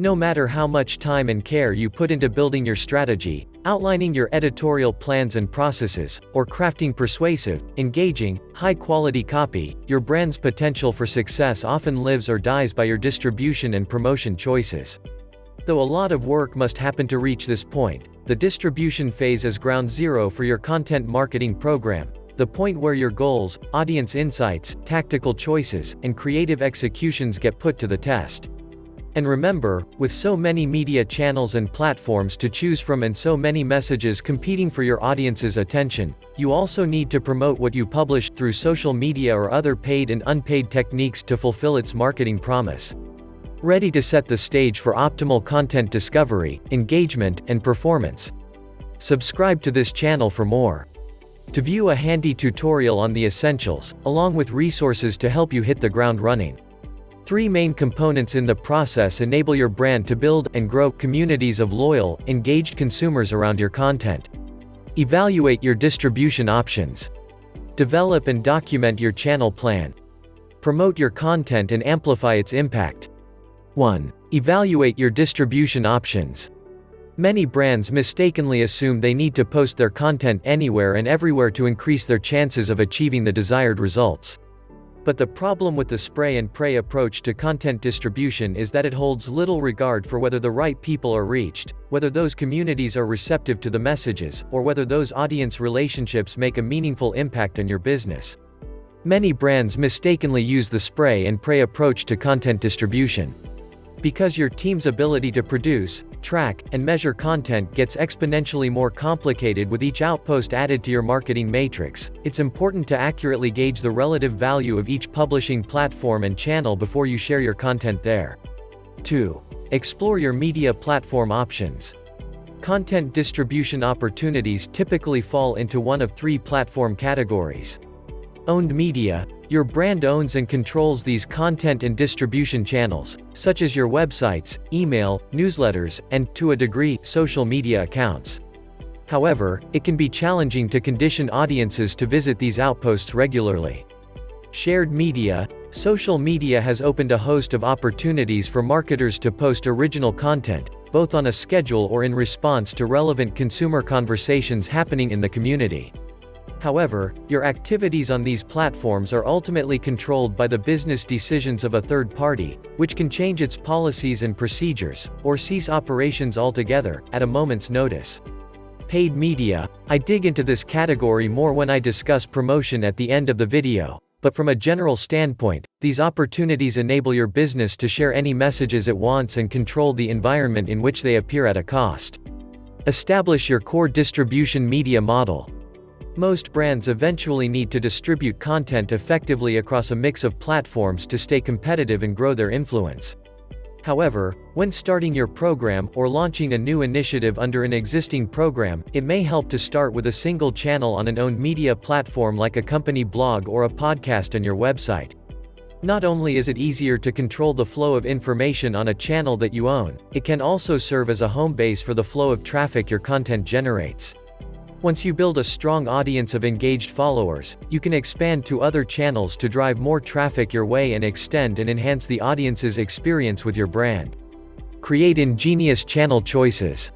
No matter how much time and care you put into building your strategy, outlining your editorial plans and processes, or crafting persuasive, engaging, high-quality copy, your brand's potential for success often lives or dies by your distribution and promotion choices. Though a lot of work must happen to reach this point, the distribution phase is ground zero for your content marketing program, the point where your goals, audience insights, tactical choices, and creative executions get put to the test. And remember, with so many media channels and platforms to choose from and so many messages competing for your audience's attention, you also need to promote what you publish through social media or other paid and unpaid techniques to fulfill its marketing promise. Ready to set the stage for optimal content discovery, engagement, and performance? Subscribe to this channel for more. To view a handy tutorial on the essentials, along with resources to help you hit the ground running. 3 main components in the process enable your brand to build and grow communities of loyal, engaged consumers around your content. Evaluate your distribution options. Develop and document your channel plan. Promote your content and amplify its impact. 1. Evaluate your distribution options. Many brands mistakenly assume they need to post their content anywhere and everywhere to increase their chances of achieving the desired results. But the problem with the spray and pray approach to content distribution is that it holds little regard for whether the right people are reached, whether those communities are receptive to the messages, or whether those audience relationships make a meaningful impact on your business. Many brands mistakenly use the spray and pray approach to content distribution. Because your team's ability to produce, track, and measure content gets exponentially more complicated with each outpost added to your marketing matrix, it's important to accurately gauge the relative value of each publishing platform and channel before you share your content there. 2. Explore your media platform options. Content distribution opportunities typically fall into one of 3 platform categories. Owned media. Your brand owns and controls these content and distribution channels, such as your websites, email, newsletters, and, to a degree, social media accounts. However, it can be challenging to condition audiences to visit these outposts regularly. Shared media. Social media has opened a host of opportunities for marketers to post original content, both on a schedule or in response to relevant consumer conversations happening in the community. However, your activities on these platforms are ultimately controlled by the business decisions of a third party, which can change its policies and procedures, or cease operations altogether, at a moment's notice. Paid media. I dig into this category more when I discuss promotion at the end of the video, but from a general standpoint, these opportunities enable your business to share any messages it wants and control the environment in which they appear at a cost. Establish your core distribution media model. Most brands eventually need to distribute content effectively across a mix of platforms to stay competitive and grow their influence. However, when starting your program or launching a new initiative under an existing program, it may help to start with a single channel on an owned media platform like a company blog or a podcast on your website. Not only is it easier to control the flow of information on a channel that you own, it can also serve as a home base for the flow of traffic your content generates. Once you build a strong audience of engaged followers, you can expand to other channels to drive more traffic your way and extend and enhance the audience's experience with your brand. Create ingenious channel choices.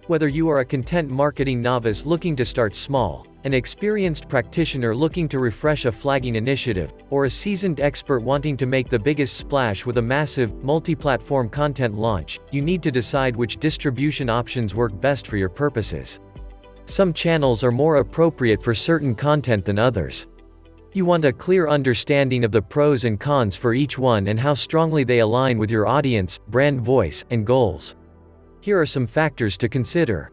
Whether you are a content marketing novice looking to start small, an experienced practitioner looking to refresh a flagging initiative, or a seasoned expert wanting to make the biggest splash with a massive, multi-platform content launch, you need to decide which distribution options work best for your purposes. Some channels are more appropriate for certain content than others. You want a clear understanding of the pros and cons for each one and how strongly they align with your audience, brand voice, and goals. Here are some factors to consider.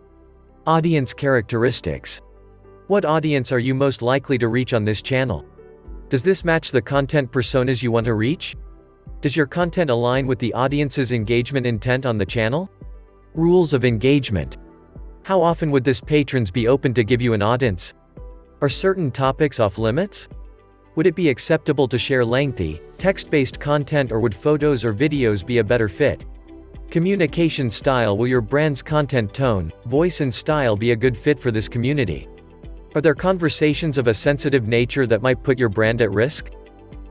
Audience characteristics. What audience are you most likely to reach on this channel? Does this match the content personas you want to reach? Does your content align with the audience's engagement intent on the channel? Rules of engagement. How often would this patrons be open to give you an audience? Are certain topics off limits? Would it be acceptable to share lengthy, text-based content, or would photos or videos be a better fit? Communication style. Will your brand's content tone, voice and style be a good fit for this community? Are there conversations of a sensitive nature that might put your brand at risk?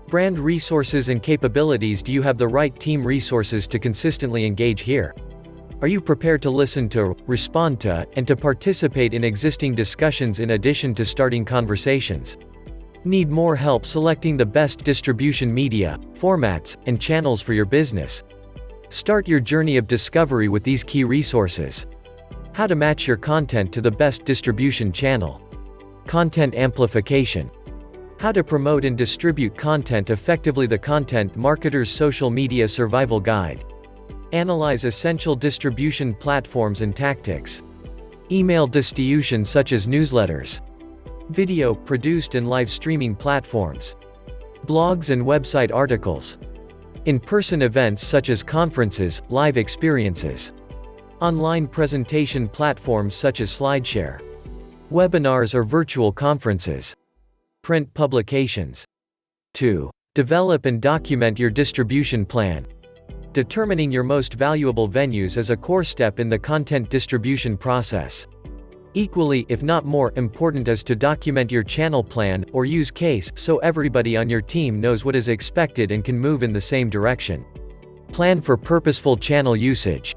Brand resources and capabilities. Do you have the right team resources to consistently engage here? Are you prepared to listen to, respond to, and to participate in existing discussions in addition to starting conversations? Need more help selecting the best distribution media, formats, and channels for your business? Start your journey of discovery with these key resources. How to match your content to the best distribution channel. Content amplification. How to promote and distribute content effectively. The Content Marketer's Social Media Survival Guide. Analyze essential distribution platforms and tactics. Email distribution such as newsletters. Video produced and live streaming platforms. Blogs and website articles. In-person events such as conferences, live experiences. Online presentation platforms such as SlideShare. Webinars or virtual conferences. Print publications. 2. Develop and document your distribution plan. Determining your most valuable venues is a core step in the content distribution process. Equally, if not more, important is to document your channel plan, or use case, so everybody on your team knows what is expected and can move in the same direction. Plan for purposeful channel usage.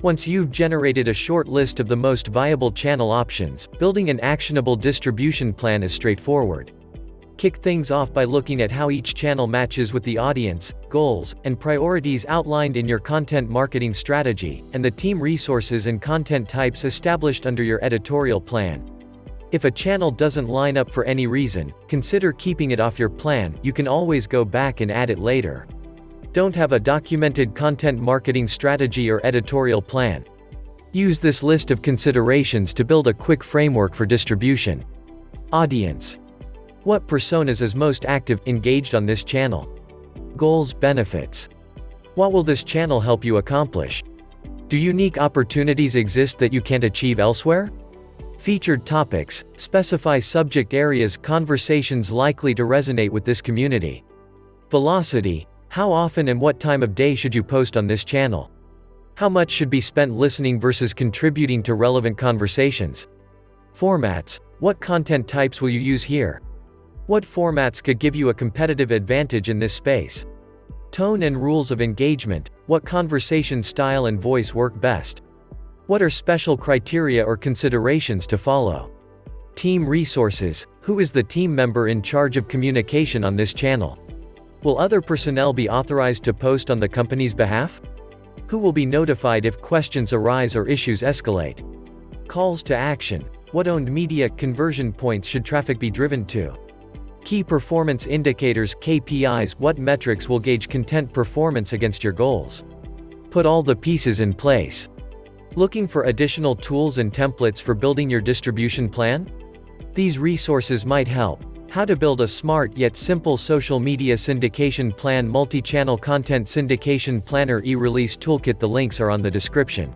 Once you've generated a short list of the most viable channel options, building an actionable distribution plan is straightforward. Kick things off by looking at how each channel matches with the audience, goals, and priorities outlined in your content marketing strategy, and the team resources and content types established under your editorial plan. If a channel doesn't line up for any reason, consider keeping it off your plan. You can always go back and add it later. Don't have a documented content marketing strategy or editorial plan? Use this list of considerations to build a quick framework for distribution. Audience. What personas is most active, engaged on this channel? Goals, benefits. What will this channel help you accomplish? Do unique opportunities exist that you can't achieve elsewhere? Featured topics. Specify subject areas, conversations likely to resonate with this community. Velocity. How often and what time of day should you post on this channel? How much should be spent listening versus contributing to relevant conversations? Formats. What content types will you use here? What formats could give you a competitive advantage in this space? Tone and rules of engagement. What conversation style and voice work best? What are special criteria or considerations to follow? Team resources. Who is the team member in charge of communication on this channel? Will other personnel be authorized to post on the company's behalf? Who will be notified if questions arise or issues escalate? Calls to action. What owned media conversion points should traffic be driven to? Key performance indicators, KPIs. What metrics will gauge content performance against your goals? Put all the pieces in place. Looking for additional tools and templates for building your distribution plan? These resources might help. How to build a smart yet simple social media syndication plan. Multi-channel content syndication planner e-release toolkit. The links are on the description.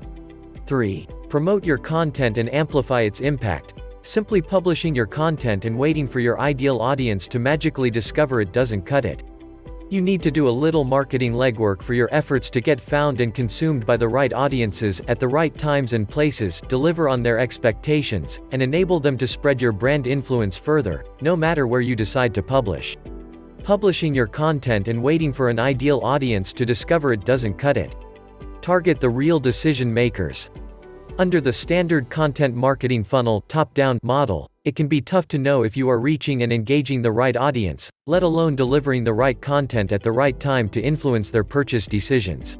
3. Promote your content and amplify its impact. Simply publishing your content and waiting for your ideal audience to magically discover it doesn't cut it. You need to do a little marketing legwork for your efforts to get found and consumed by the right audiences, at the right times and places, deliver on their expectations, and enable them to spread your brand influence further, no matter where you decide to publish. Publishing your content and waiting for an ideal audience to discover it doesn't cut it. Target the real decision makers. Under the standard content marketing funnel, top-down model, it can be tough to know if you are reaching and engaging the right audience, let alone delivering the right content at the right time to influence their purchase decisions.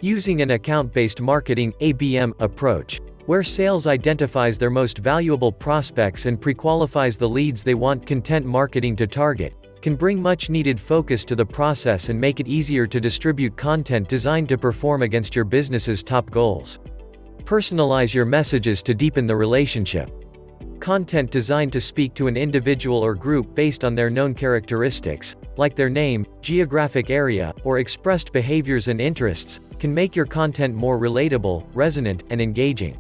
Using an account-based marketing (ABM) approach, where sales identifies their most valuable prospects and pre-qualifies the leads they want content marketing to target, can bring much-needed focus to the process and make it easier to distribute content designed to perform against your business's top goals. Personalize your messages to deepen the relationship. Content designed to speak to an individual or group based on their known characteristics, like their name, geographic area, or expressed behaviors and interests, can make your content more relatable, resonant, and engaging.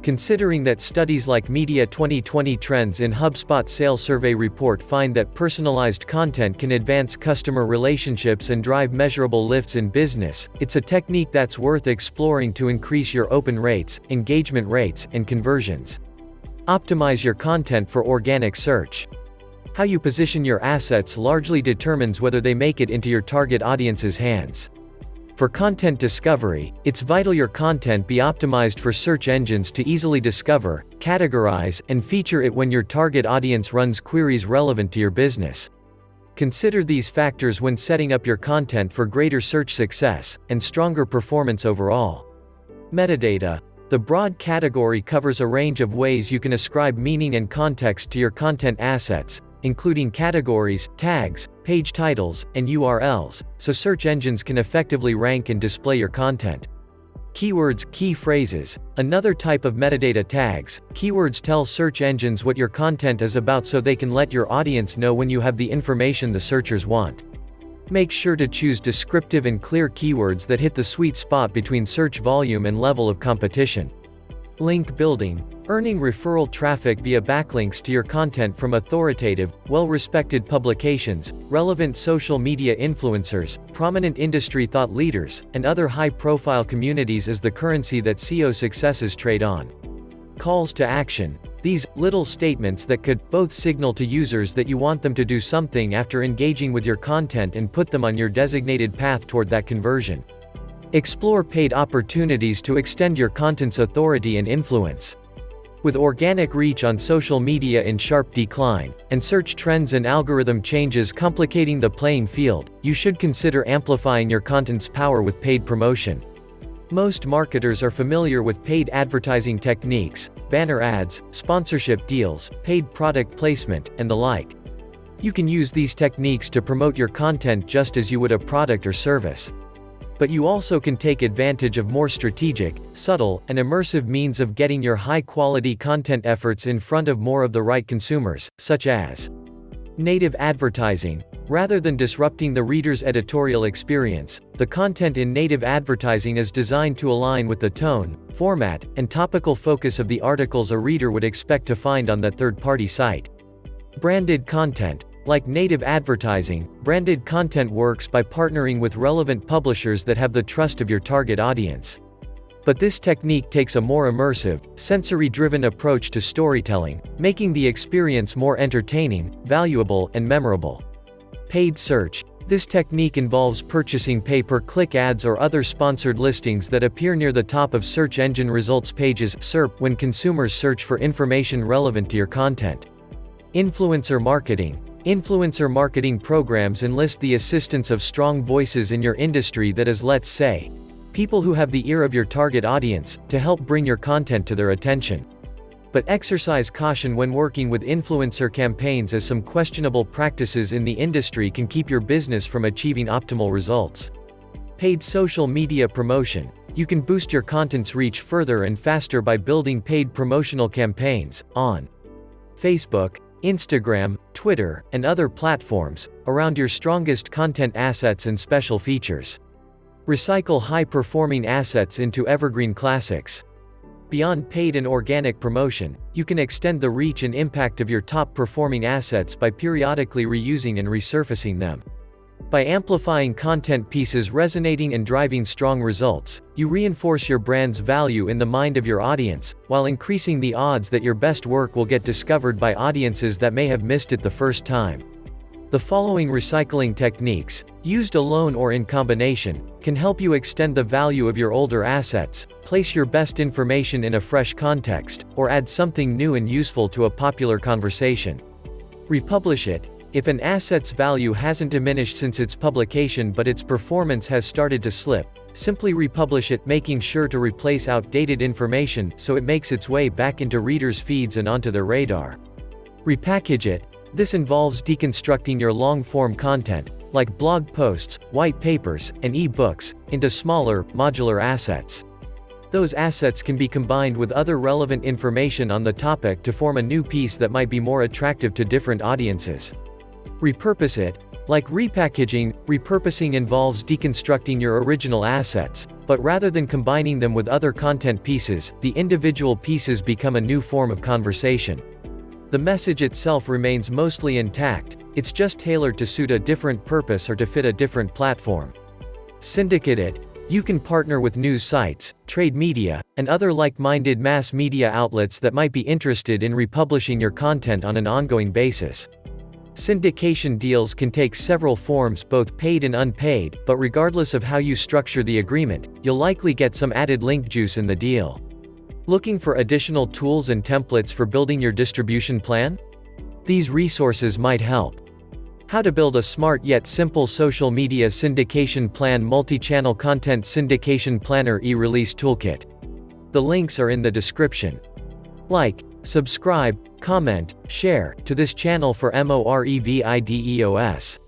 Considering that studies like Media 2020 Trends in HubSpot Sales Survey Report find that personalized content can advance customer relationships and drive measurable lifts in business, it's a technique that's worth exploring to increase your open rates, engagement rates, and conversions. Optimize your content for organic search. How you position your assets largely determines whether they make it into your target audience's hands. For content discovery, it's vital your content be optimized for search engines to easily discover, categorize, and feature it when your target audience runs queries relevant to your business. Consider these factors when setting up your content for greater search success and stronger performance overall. Metadata. The broad category covers a range of ways you can ascribe meaning and context to your content assets, including categories, tags, page titles, and URLs, so search engines can effectively rank and display your content. Keywords, key phrases. Another type of metadata tags. Keywords tell search engines what your content is about so they can let your audience know when you have the information the searchers want. Make sure to choose descriptive and clear keywords that hit the sweet spot between search volume and level of competition. Link building. Earning referral traffic via backlinks to your content from authoritative, well-respected publications, relevant social media influencers, prominent industry thought leaders, and other high-profile communities is the currency that SEO successes trade on. Calls to action. These little statements that could both signal to users that you want them to do something after engaging with your content and put them on your designated path toward that conversion. Explore paid opportunities to extend your content's authority and influence. With organic reach on social media in sharp decline, and search trends and algorithm changes complicating the playing field, you should consider amplifying your content's power with paid promotion. Most marketers are familiar with paid advertising techniques, banner ads, sponsorship deals, paid product placement, and the like. You can use these techniques to promote your content just as you would a product or service. But you also can take advantage of more strategic, subtle, and immersive means of getting your high-quality content efforts in front of more of the right consumers, such as native advertising. Rather than disrupting the reader's editorial experience, the content in native advertising is designed to align with the tone, format, and topical focus of the articles a reader would expect to find on that third-party site. Branded content. Like native advertising, branded content works by partnering with relevant publishers that have the trust of your target audience. But this technique takes a more immersive, sensory-driven approach to storytelling, making the experience more entertaining, valuable, and memorable. Paid search. This technique involves purchasing pay-per-click ads or other sponsored listings that appear near the top of search engine results pages (SERP) when consumers search for information relevant to your content. Influencer marketing. Influencer marketing programs enlist the assistance of strong voices in your industry, that is, let's say, people who have the ear of your target audience, to help bring your content to their attention. But exercise caution when working with influencer campaigns, as some questionable practices in the industry can keep your business from achieving optimal results. Paid social media promotion. You can boost your content's reach further and faster by building paid promotional campaigns on Facebook, Instagram, Twitter, and other platforms around your strongest content assets and special features. Recycle high-performing assets into evergreen classics. Beyond paid and organic promotion, you can extend the reach and impact of your top-performing assets by periodically reusing and resurfacing them. By amplifying content pieces resonating and driving strong results, you reinforce your brand's value in the mind of your audience, while increasing the odds that your best work will get discovered by audiences that may have missed it the first time. The following recycling techniques, used alone or in combination, can help you extend the value of your older assets, place your best information in a fresh context, or add something new and useful to a popular conversation. Republish it. If an asset's value hasn't diminished since its publication but its performance has started to slip, simply republish it, making sure to replace outdated information so it makes its way back into readers' feeds and onto their radar. Repackage it. This involves deconstructing your long-form content, like blog posts, white papers, and e-books, into smaller, modular assets. Those assets can be combined with other relevant information on the topic to form a new piece that might be more attractive to different audiences. Repurpose it. Like repackaging, repurposing involves deconstructing your original assets, but rather than combining them with other content pieces, the individual pieces become a new form of conversation. The message itself remains mostly intact, it's just tailored to suit a different purpose or to fit a different platform. Syndicate it. You can partner with news sites, trade media, and other like-minded mass media outlets that might be interested in republishing your content on an ongoing basis. Syndication deals can take several forms, both paid and unpaid, but regardless of how you structure the agreement, you'll likely get some added link juice in the deal. Looking for additional tools and templates for building your distribution plan? These resources might help. How to build a smart yet simple social media syndication plan. Multi-channel content syndication planner e-release toolkit. The links are in the description. Like, subscribe, comment, share to this channel for more videos.